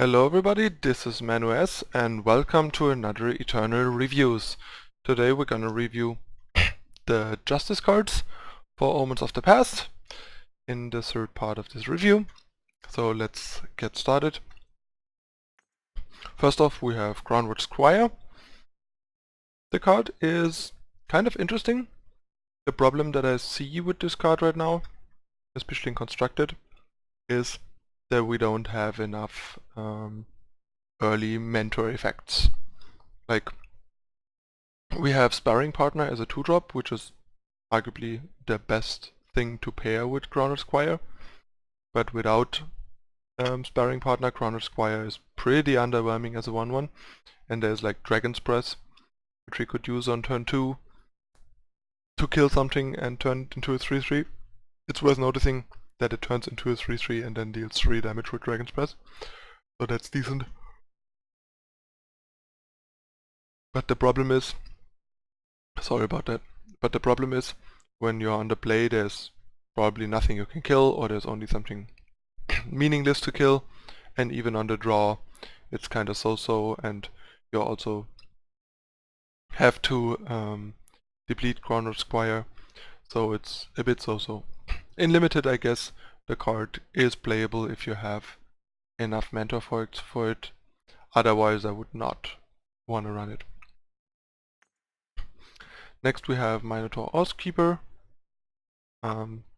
Hello everybody, this is ManuS and welcome to another Eternal Reviews. Today we're gonna review the Justice cards for Omens of the Past in the third part of this review. So let's get started. First off we have Groundwork Choir. The card is kind of interesting. The problem that I see with this card right now, especially in Constructed, is that we don't have enough early mentor effects. Like, we have Sparring Partner as a 2-drop, which is arguably the best thing to pair with Groundwork Choir, but without Sparring Partner, Groundwork Choir is pretty underwhelming as a 1-1, and there's like Dragon's Breath, which we could use on turn 2 to kill something and turn it into a 3-3. It's worth noticing that it turns into a 3-3 and then deals 3 damage with Dragon's Breath, so that's decent. But the problem is, sorry about that, but the problem is when you're on the play there's probably nothing you can kill, or there's only something meaningless to kill, and even on the draw it's kind of so-so, and you also have to deplete Groundwork Choir, so it's a bit so-so. In Limited, I guess the card is playable if you have enough mentor for it. Otherwise I would not want to run it. Next we have Minotaur Oathkeeper.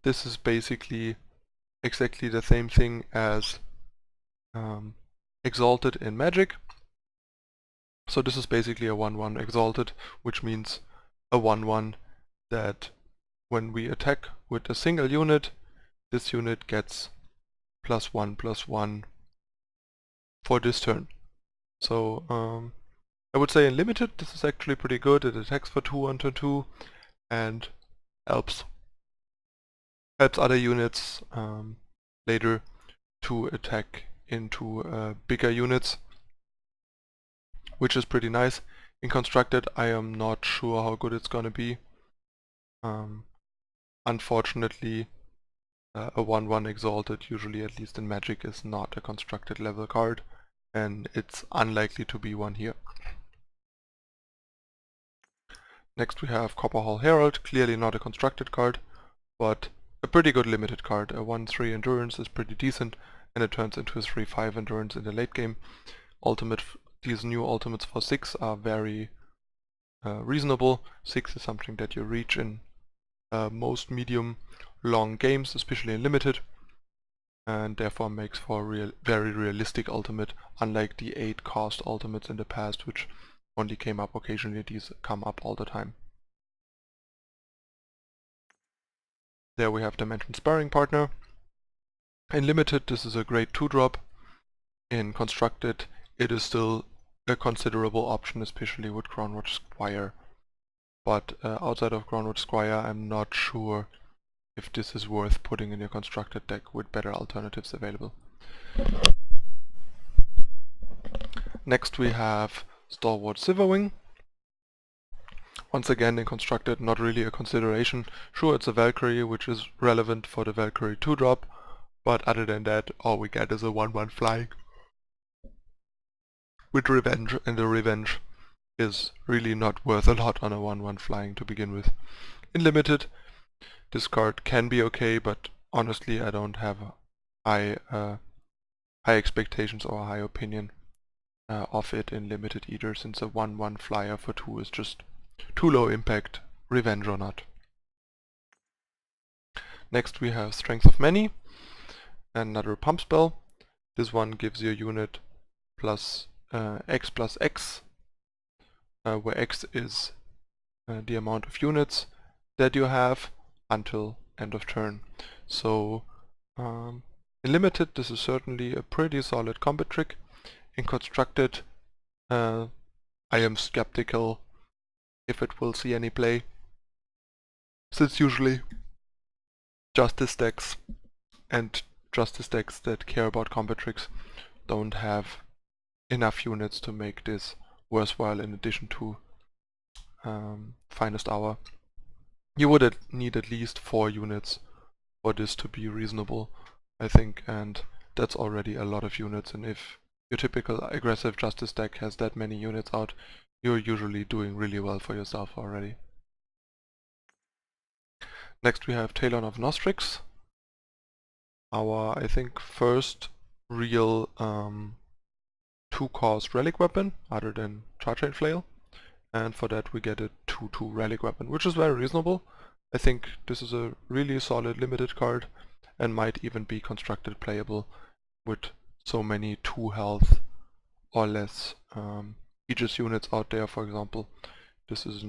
This is basically exactly the same thing as Exalted in Magic. So this is basically a 1-1 Exalted, which means a 1-1 that when we attack with a single unit, this unit gets +1/+1 for this turn. So I would say in Limited this is actually pretty good. It attacks for 2 on turn 2 and helps other units later to attack into bigger units, which is pretty nice. In Constructed I am not sure how good it's gonna be. Unfortunately a 1-1 Exalted, usually at least in Magic, is not a Constructed level card, and it's unlikely to be one here. Next we have Copperhole Herod, clearly not a Constructed card, but a pretty good Limited card. A 1-3 Endurance is pretty decent, and it turns into a 3-5 Endurance in the late game. These new ultimates for 6 are very reasonable. 6 is something that you reach in most medium long games, especially in Limited, and therefore makes for a very realistic ultimate, unlike the 8 cost ultimates in the past, which only came up occasionally. These come up all the time. There we have the mentioned Sparring Partner. In Limited this is a great 2-drop. In Constructed it is still a considerable option, especially with Groundwork Choir. But outside of Groundwork Choir I'm not sure if this is worth putting in your Constructed deck with better alternatives available. Next we have Stalwart Silverwing. Once again in Constructed not really a consideration. Sure, it's a Valkyrie, which is relevant for the Valkyrie 2-drop, but other than that all we get is a 1-1 flying with Revenge, and the Revenge is really not worth a lot on a 1-1 flying to begin with. In Limited this card can be okay, but honestly I don't have high expectations or a high opinion of it in Limited either, since a 1-1 flyer for 2 is just too low impact, Revenge or not. Next we have Strength of Many, another pump spell. This one gives your unit plus X+X, where X is the amount of units that you have until end of turn. So in Limited this is certainly a pretty solid combat trick. In Constructed I am skeptical if it will see any play, since usually Justice decks and Justice decks that care about combat tricks don't have enough units to make this worthwhile. In addition to Finest Hour, you would need at least 4 units for this to be reasonable, I think, and that's already a lot of units, and if your typical aggressive Justice deck has that many units out, you're usually doing really well for yourself already. Next we have Talon of Nostrix, our, I think, first real 2-cost relic weapon, other than Charchain Flail. And for that we get a 2/2 relic weapon, which is very reasonable. I think this is a really solid limited card, and might even be constructed playable with so many 2 health or less Aegis units out there, for example. This is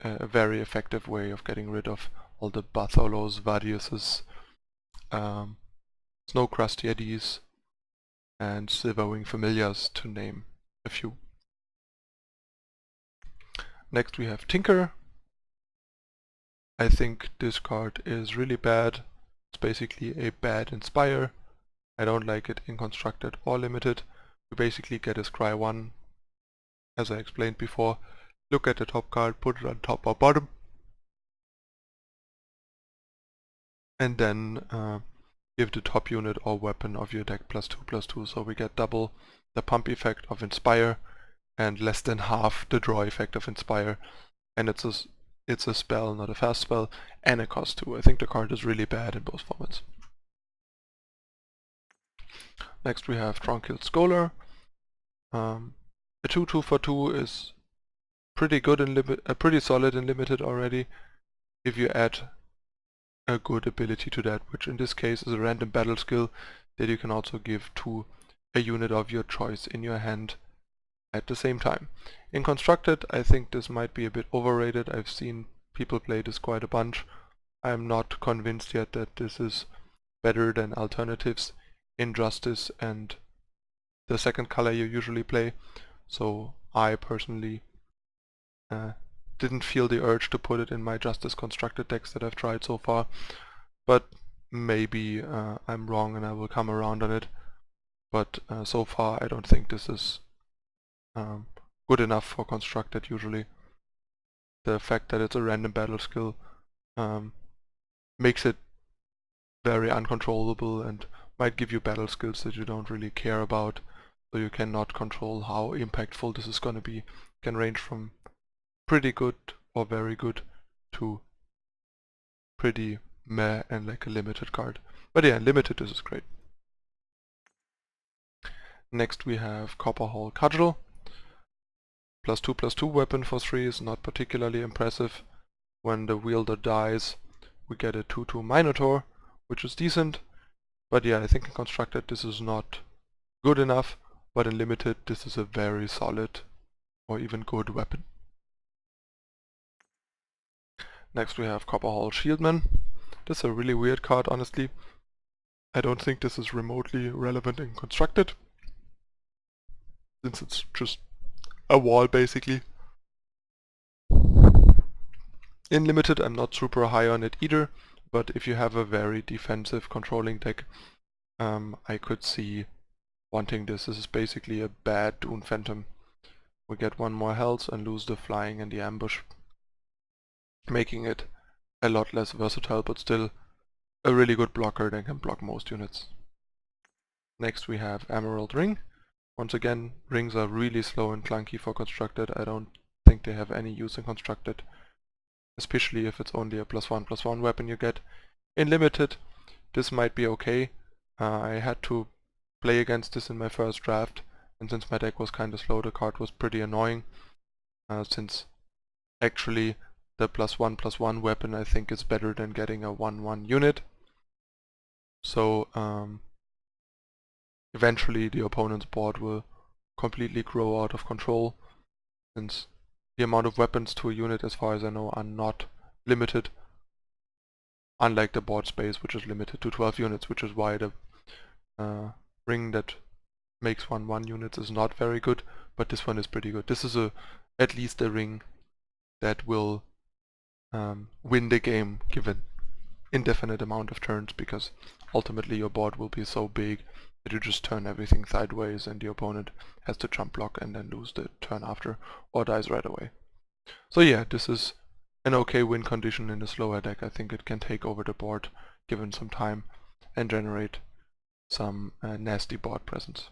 a very effective way of getting rid of all the Bartholos, Vadiuses, Snow Crusty Eddies, and Silverwing Familiars, to name a few. Next we have Tinker. I think this card is really bad. It's basically a bad Inspire. I don't like it in constructed or limited. We basically get a Scry 1, as I explained before. Look at the top card, put it on top or bottom, and then give the top unit or weapon of your deck +2/+2, so we get double the pump effect of Inspire and less than half the draw effect of Inspire, and it's a spell, not a fast spell, and it costs 2. I think the card is really bad in both formats. Next we have Drunken Scholar. A 2/2 for 2 is pretty good in pretty solid in limited already, if you add a good ability to that, which in this case is a random battle skill that you can also give to a unit of your choice in your hand at the same time. In constructed, I think this might be a bit overrated. I've seen people play this quite a bunch. I'm not convinced yet that this is better than alternatives in Justice and the second color you usually play, so I personally didn't feel the urge to put it in my Justice constructed decks that I've tried so far, but maybe I'm wrong and I will come around on it. But so far I don't think this is good enough for constructed usually. The fact that it's a random battle skill makes it very uncontrollable and might give you battle skills that you don't really care about, so you cannot control how impactful this is going to be. It can range from pretty good or very good to pretty meh and like a limited card. But yeah, limited this is great. Next we have Copperhole Cuddle. +2/+2 weapon for 3 is not particularly impressive. When the wielder dies, we get a 2/2 Minotaur, which is decent. But yeah, I think in constructed this is not good enough, but in limited this is a very solid or even good weapon. Next we have Copperhole Shieldman. This is a really weird card, honestly. I don't think this is remotely relevant in constructed, since it's just a wall basically. In limited I'm not super high on it either, but if you have a very defensive controlling deck, I could see wanting this. This is basically a bad Dune Phantom. We get 1 more health and lose the flying and the ambush, making it a lot less versatile, but still a really good blocker that can block most units. Next we have Emerald Ring. Once again, rings are really slow and clunky for constructed. I don't think they have any use in constructed, especially if it's only a +1/+1 weapon you get. In limited, this might be okay. I had to play against this in my first draft, and since my deck was kinda slow, the card was pretty annoying, since actually the +1/+1 weapon I think is better than getting a 1/1 unit. So eventually the opponent's board will completely grow out of control, since the amount of weapons to a unit, as far as I know, are not limited, unlike the board space, which is limited to 12 units, which is why the ring that makes 1/1 units is not very good, but this one is pretty good. This is at least a ring that will win the game given indefinite amount of turns, because ultimately your board will be so big that you just turn everything sideways and the opponent has to jump block and then lose the turn after, or dies right away. So yeah, this is an okay win condition in the slower deck. I think it can take over the board given some time and generate some nasty board presence.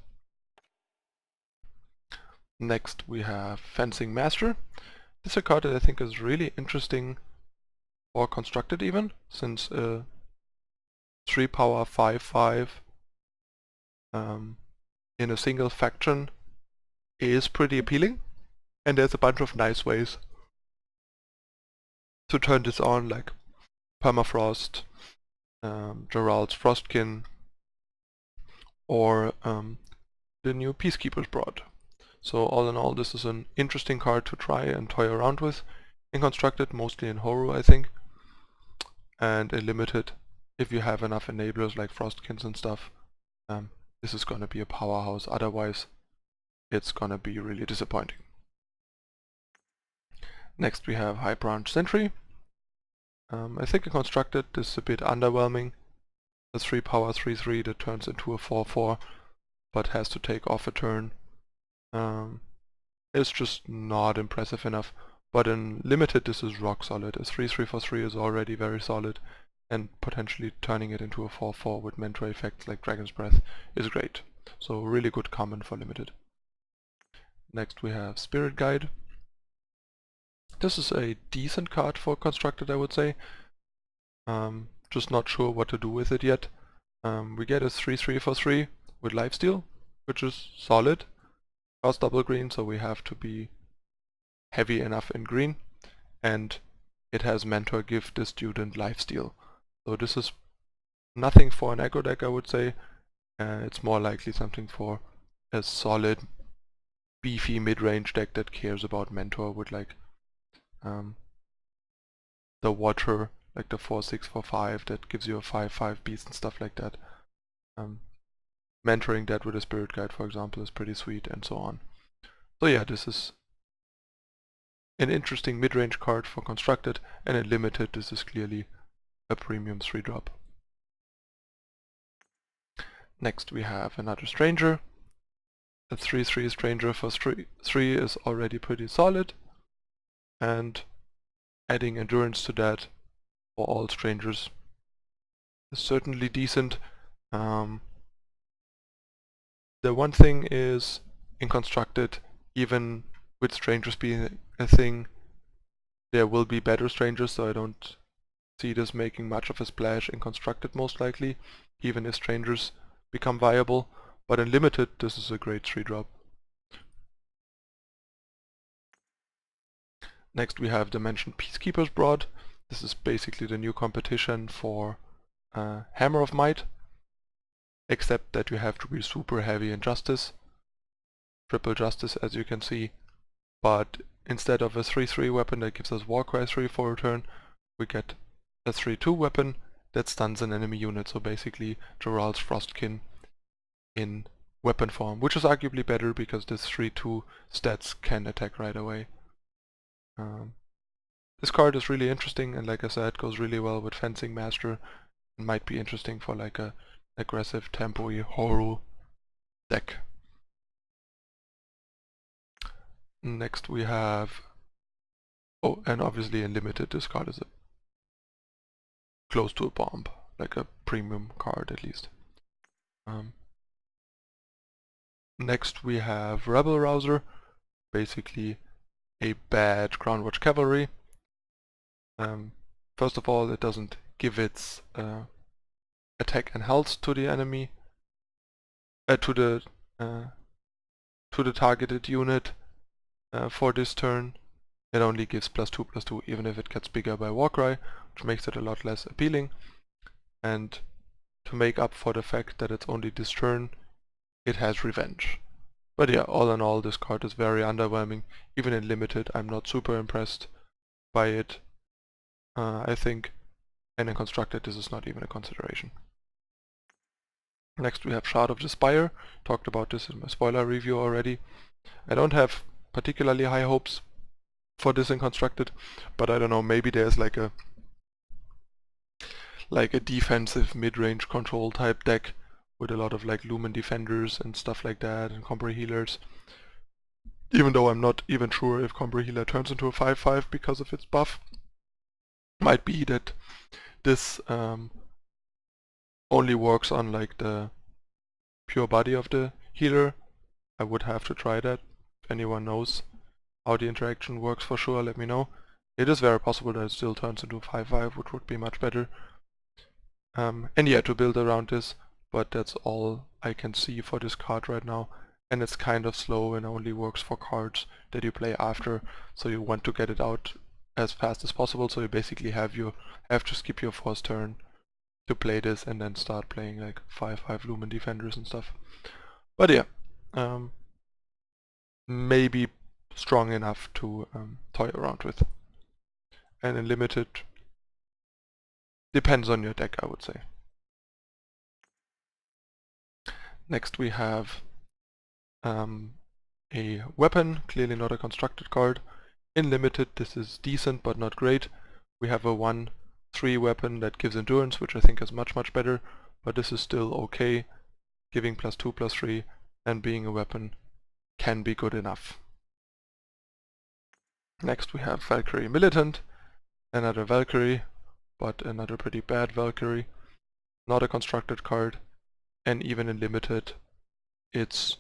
Next we have Fencing Master. This is a card that I think is really interesting or constructed even, since 3 power 5/5 in a single faction is pretty appealing, and there's a bunch of nice ways to turn this on, like Permafrost, Gerald's Frostkin, or the new Peacekeeper's Brood. So all in all, this is an interesting card to try and toy around with in Constructed, mostly in Horror I think, and in Limited, if you have enough enablers like Frostkins and stuff, this is gonna be a powerhouse, otherwise it's gonna be really disappointing. Next we have High Branch Sentry. I think in Constructed this is a bit underwhelming. A 3 power 3/3 that turns into a 4/4 but has to take off a turn. It's just not impressive enough, but in Limited this is rock solid. A 3/3 for 3 is already very solid, and potentially turning it into a 4/4 with mentor effects like Dragon's Breath is great. So really good common for Limited. Next we have Spirit Guide. This is a decent card for Constructed, I would say. Just not sure what to do with it yet. We get a 3/3 for 3 with Lifesteal, which is solid. Costs double green, so we have to be heavy enough in green, and it has Mentor, give the student Lifesteal. So this is nothing for an aggro deck, I would say. It's more likely something for a solid, beefy mid-range deck that cares about Mentor with like the Watcher, like the 4/6 for 5 that gives you a 5/5 beast and stuff like that. Mentoring that with a Spirit Guide, for example, is pretty sweet, and so on. So yeah, this is an interesting mid-range card for Constructed, and in Limited this is clearly a premium 3-drop. Next we have another Stranger. A 3/3 Stranger for 3 is already pretty solid, and adding Endurance to that for all Strangers is certainly decent. The one thing is, in Constructed, even with Strangers being a thing, there will be better Strangers, so I don't see this making much of a splash in Constructed most likely, even if Strangers become viable, but in Limited this is a great 3-drop. Next we have the mentioned Peacekeeper's Brood. This is basically the new competition for Hammer of Might, except that you have to be super heavy in Justice. Triple Justice, as you can see, but instead of a 3/3 weapon that gives us Warcry 3 for a turn, we get a 3/2 weapon that stuns an enemy unit, so basically Gerald's Frostkin in weapon form, which is arguably better because this 3/2 stats can attack right away. This card is really interesting, and like I said, goes really well with Fencing Master, and might be interesting for like a aggressive tempo-y horror deck. Next we have, oh, and obviously in Limited this card is close to a bomb, like a premium card at least. Next we have Rebel Rouser, basically a bad Groundwork Cavalry. First of all, it doesn't give its attack and health to the enemy, to the targeted unit for this turn. It only gives +2/+2 even if it gets bigger by Warcry, which makes it a lot less appealing. And to make up for the fact that it's only this turn, it has Revenge. But yeah, all in all, this card is very underwhelming. Even in Limited, I'm not super impressed by it, I think, and in Constructed this is not even a consideration. Next we have Shard of the Spire. Talked about this in my spoiler review already. I don't have particularly high hopes for this in Constructed, but I don't know, maybe there's like a defensive mid-range control type deck with a lot of like Lumen Defenders and stuff like that, and Combre Healers. Even though I'm not even sure if Combre Healer turns into a 5/5 because of its buff. Might be that this only works on like the pure body of the healer. I would have to try that. If anyone knows how the interaction works, for sure, let me know. It is very possible that it still turns into 5/5, which would be much better. And yeah, to build around this, but that's all I can see for this card right now. And it's kind of slow and only works for cards that you play after, so you want to get it out as fast as possible, so you basically have to skip your first turn to play this and then start playing like 5/5 Lumen Defenders and stuff. But yeah, maybe strong enough to toy around with. And in limited, depends on your deck, I would say. Next we have a weapon, clearly not a constructed card. In limited, this is decent but not great. We have a 1/3 weapon that gives endurance, which I think is much better, but this is still okay. Giving +2/+3 and being a weapon can be good enough. Next we have Valkyrie Militant, another Valkyrie, but another pretty bad Valkyrie. Not a constructed card, and even in limited it's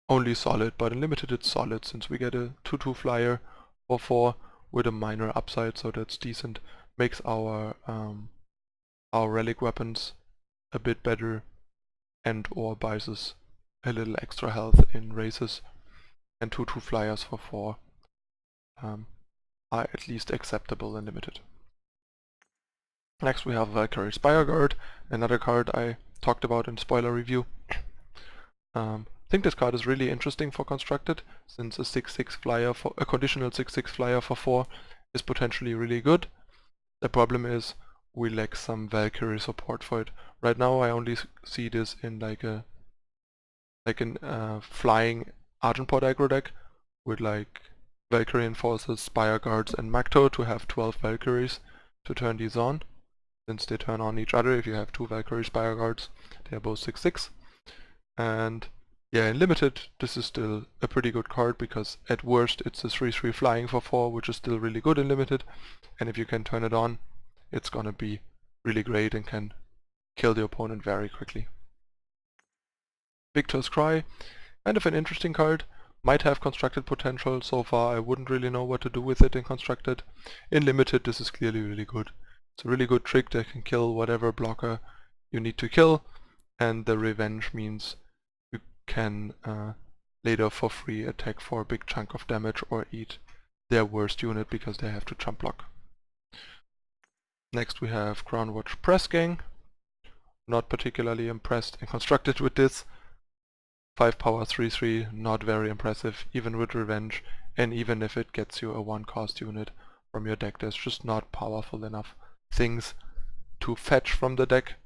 only solid, but in limited it's solid since we get a 2/2 flyer for 4 with a minor upside, so that's decent. Makes our relic weapons a bit better and or buys us a little extra health in races, and 2/2 flyers for 4 are at least acceptable and limited. Next we have Valkyrie Spire Guard, another card I talked about in spoiler review. I think this card is really interesting for constructed, since a 6/6 flyer for a conditional 6/6 flyer for 4 is potentially really good. The problem is we lack some Valkyrie support for it. Right now I only see this in like a flying Argenport aggro deck with like Valkyrie Enforcers, Spire Guards and Magto to have 12 Valkyries to turn these on, since they turn on each other if you have 2 Valkyrie Spire Guards. They are both 6/6. And yeah, in limited this is still a pretty good card, because at worst it's a 3/3 flying for 4, which is still really good in limited, and if you can turn it on, it's gonna be really great and can kill the opponent very quickly. Victor's Cry, kind of an interesting card, might have constructed potential. So far I wouldn't really know what to do with it in constructed. In limited this is clearly really good. It's a really good trick that can kill whatever blocker you need to kill, and the revenge means you can later for free attack for a big chunk of damage or eat their worst unit because they have to jump block. Next we have Groundwork Press Gang. Not particularly impressed and constructed with this. 5 power 3/3, not very impressive even with revenge, and even if it gets you a 1 cost unit from your deck, there's just not powerful enough things to fetch from the deck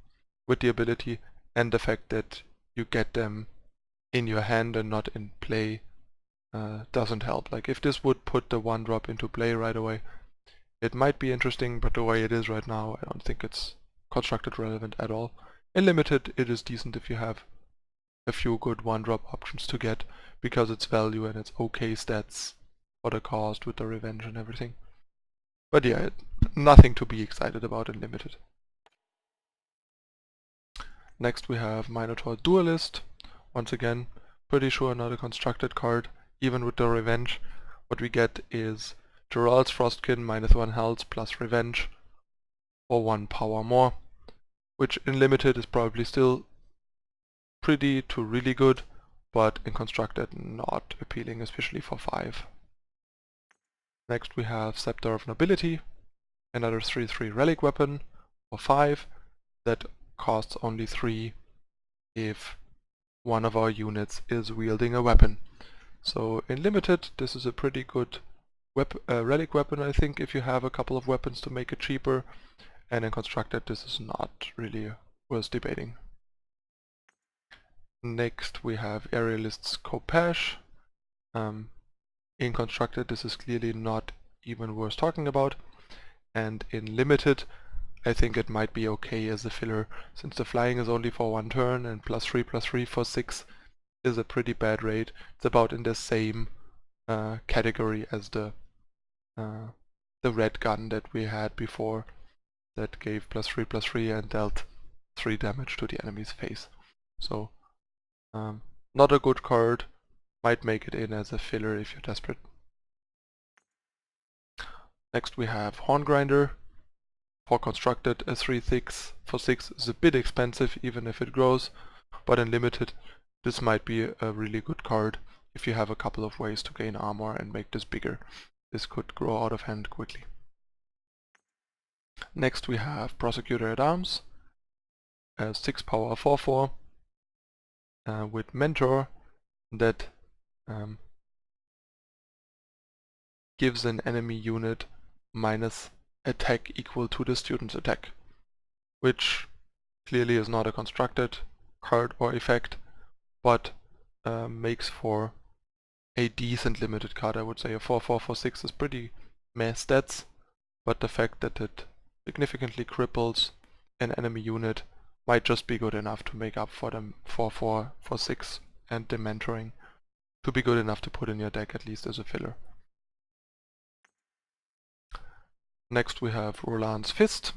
with the ability, and the fact that you get them in your hand and not in play doesn't help. Like if this would put the 1-drop into play right away, it might be interesting, but the way it is right now I don't think it's constructed relevant at all. In limited it is decent if you have a few good 1-drop options to get, because it's value and it's okay stats for the cost with the revenge and everything. But yeah, nothing to be excited about in limited. Next we have Natal Duelist. Once again, pretty sure not a constructed card, even with the revenge. What we get is Gerald's Frostkin, -1 health plus revenge for 1 power more, which in limited is probably still pretty to really good, but in constructed not appealing, especially for 5. Next we have Scepter of Nobility, another 3/3 relic weapon for 5 that costs only 3 if one of our units is wielding a weapon. So in limited this is a pretty good relic weapon, I think, if you have a couple of weapons to make it cheaper, and in constructed this is not really worth debating. Next we have Aerialists Khopesh. In constructed this is clearly not even worth talking about, and in limited I think it might be okay as a filler, since the flying is only for 1 turn and +3/+3 for 6 is a pretty bad rate. It's about in the same category as the red gun that we had before that gave +3/+3 and dealt 3 damage to the enemy's face. So not a good card, might make it in as a filler if you're desperate. Next we have Hon Grinder. For constructed, a 3/6 for 6 is a bit expensive even if it grows, but in limited this might be a really good card if you have a couple of ways to gain armor and make this bigger. This could grow out of hand quickly. Next we have Prosecutor at Arms, a 6 power 4/4 with Mentor that gives an enemy unit minus attack equal to the student's attack, which clearly is not a constructed card or effect, but makes for a decent limited card. I would say a 4/4 for 6 is pretty meh stats, but the fact that it significantly cripples an enemy unit might just be good enough to make up for them 4/4 for 6 and the mentoring to be good enough to put in your deck at least as a filler. Next we have Roland's Fist,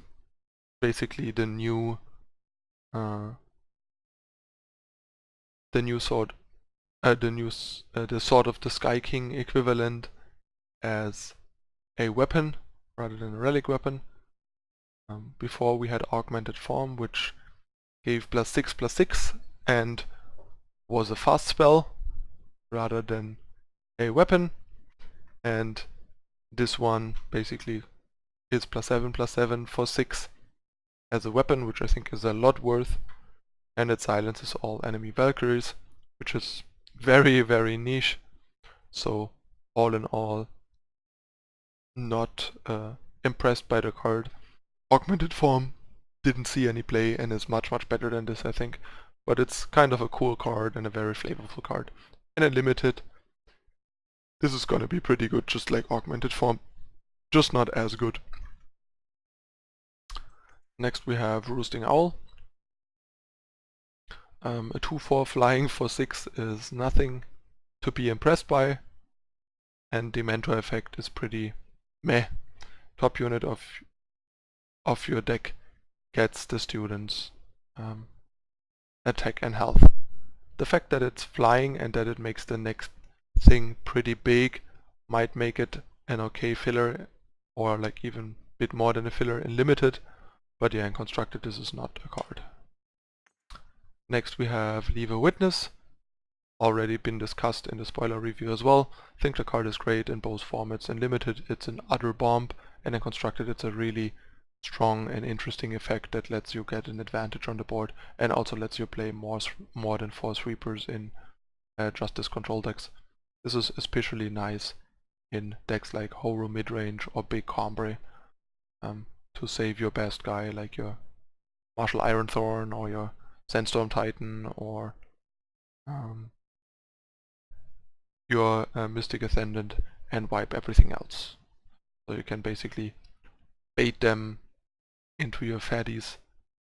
basically the new sword, the Sword of the Sky King equivalent as a weapon rather than a relic weapon. Before we had Augmented Form, which gave +6/+6 and was a fast spell rather than a weapon, and this one basically is +7/+7 for 6 as a weapon, which I think is a lot worth, and it silences all enemy Valkyries, which is very, very niche. So all in all, not impressed by the card. Augmented Form didn't see any play and is much better than this, I think, but it's kind of a cool card and a very flavorful card. And in limited, this is gonna be pretty good, just like Augmented Form, just not as good. Next we have Roosting Owl. A 2/4 flying for 6 is nothing to be impressed by, and the Mentor effect is pretty meh. Top unit of your deck gets the student's attack and health. The fact that it's flying and that it makes the next thing pretty big might make it an okay filler, or like even a bit more than a filler in limited, but yeah, in constructed this is not a card. Next we have Leave a Witness, already been discussed in the spoiler review as well. I think the card is great in both formats. In limited it's an utter bomb, and in constructed it's a really strong and interesting effect that lets you get an advantage on the board and also lets you play more than 4 sweepers in Justice control decks. This is especially nice in decks like Horror midrange or Big Combre to save your best guy, like your Martial Ironthorn or your Sandstorm Titan or your Mystic Ascendant, and wipe everything else. So you can basically bait them into your fatties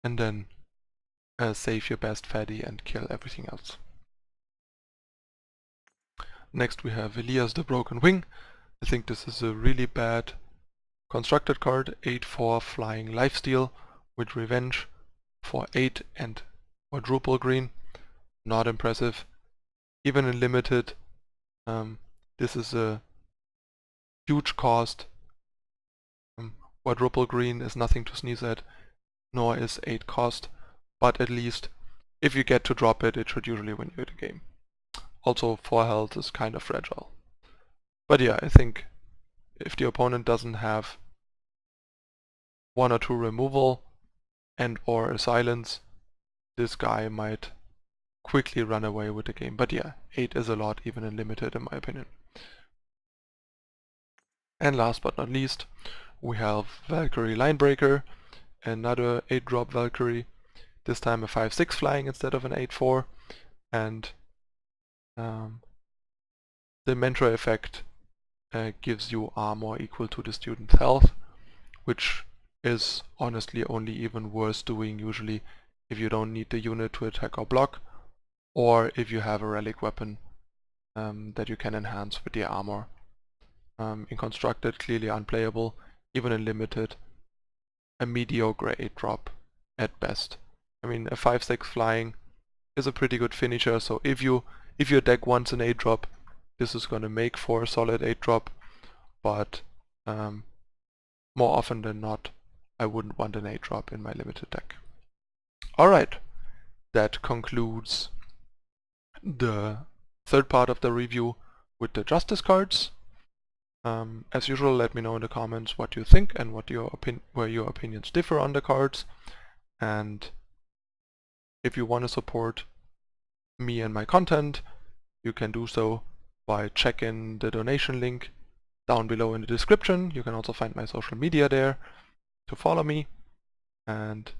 and then save your best fatty and kill everything else. Next we have Villiers the Broken Wing. I think this is a really bad constructed card. 8/4 flying lifesteal with revenge for 8 and quadruple green. Not impressive. Even in limited, this is a huge cost. Quadruple green is nothing to sneeze at, nor is 8 cost, but at least if you get to drop it, it should usually win you the game. Also 4 health is kind of fragile. But yeah, I think if the opponent doesn't have 1 or 2 removal and or a silence, this guy might quickly run away with the game. But yeah, 8 is a lot even in limited in my opinion. And last but not least, we have Valerie the Linebreaker, another 8-drop Valkyrie, this time a 5/6 flying instead of an 8/4, and the Mentor effect gives you armor equal to the student's health, which is honestly only even worse doing usually if you don't need the unit to attack or block, or if you have a relic weapon that you can enhance with the armor. In constructed, clearly unplayable. Even in limited, a mediocre 8-drop at best. I mean, a 5/6 flying is a pretty good finisher, so if your deck wants an 8-drop, this is gonna make for a solid 8-drop, but more often than not, I wouldn't want an 8-drop in my limited deck. Alright, that concludes the third part of the review with the Justice cards. As usual, let me know in the comments what you think and what where your opinions differ on the cards. And if you want to support me and my content, you can do so by checking the donation link down below in the description. You can also find my social media there to follow me. And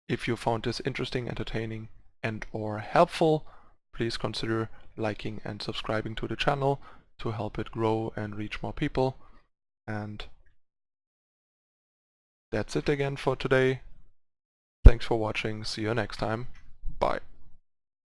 if you found this interesting, entertaining, and or helpful, please consider liking and subscribing to the channel to help it grow and reach more people. And that's it again for today. Thanks for watching. See you next time. Bye.